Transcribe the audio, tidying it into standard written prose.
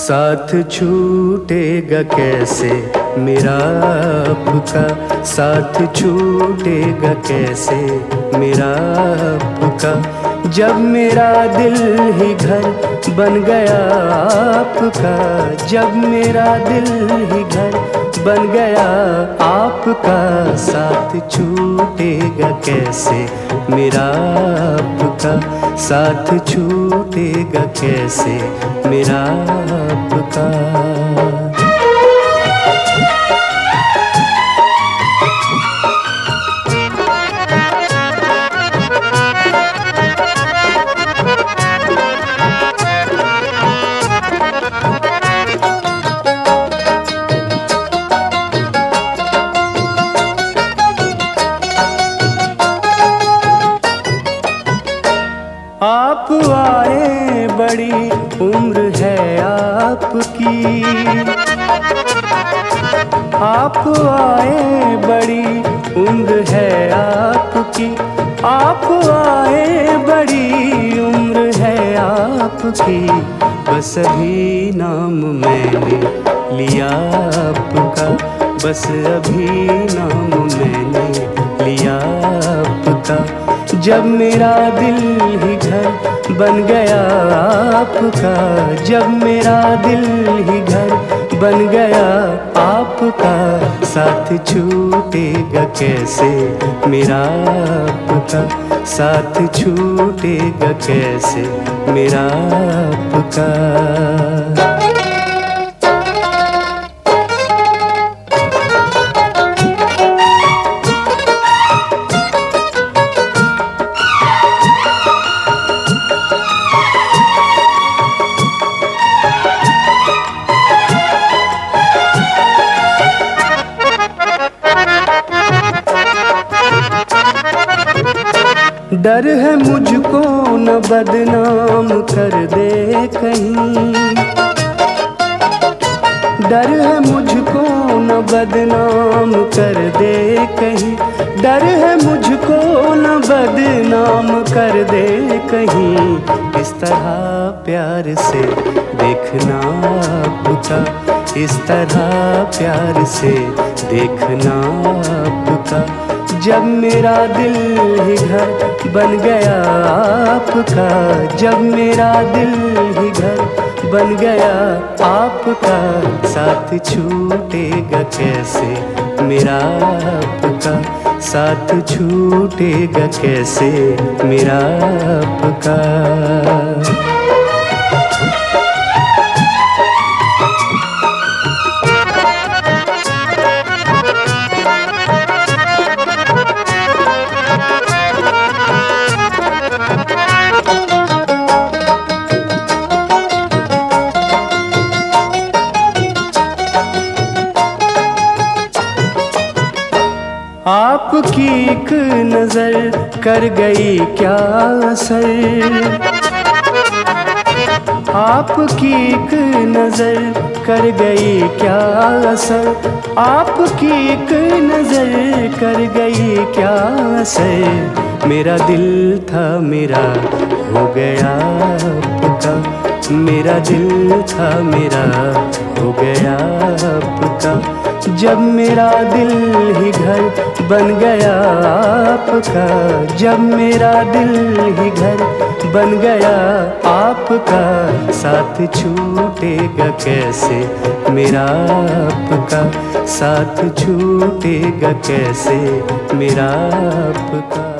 साथ छूटेगा कैसे मेरा आपका, साथ छूटेगा कैसे मेरा आपका, जब मेरा दिल ही घर बन गया आपका, जब मेरा दिल ही घर बन गया आपका, साथ छूटेगा कैसे मेरा आपका, साथ छूटेगा कैसे मेरा आपका। आप आए बड़ी उम्र है आपकी, आप आए बड़ी उम्र है आपकी, आप आए बड़ी उम्र है आपकी, बस अभी नाम मैंने लिया आपका, बस अभी नाम मैंने लिया आपका, जब मेरा दिल ही घर बन गया आपका, जब मेरा दिल ही घर बन गया आपका, साथ छूटेगा कैसे मेरा आपका, साथ छूटेगा कैसे मेरा आपका। डर है मुझको न बदनाम कर दे कहीं, डर है मुझको न बदनाम कर दे कहीं, डर है मुझको न बदनाम कर दे कहीं, इस तरह प्यार से देखना आपका, इस तरह प्यार से देखना आपका, जब मेरा दिल ही घर बन गया आपका, जब मेरा दिल ही घर बन गया आपका, साथ छूटेगा कैसे मेरा आपका, साथ छूटेगा कैसे मेरा आपका। आपकी एक नजर कर गई क्या असर, आपकी एक नजर कर गई क्या असर, आपकी एक नजर कर गई क्या असर, मेरा दिल था मेरा हो गया आपका, मेरा दिल था मेरा हो गया आपका, जब मेरा दिल ही घर बन गया आपका, जब मेरा दिल ही घर बन गया आपका, साथ छूटेगा कैसे मेरा आपका, साथ छूटेगा कैसे मेरा आपका।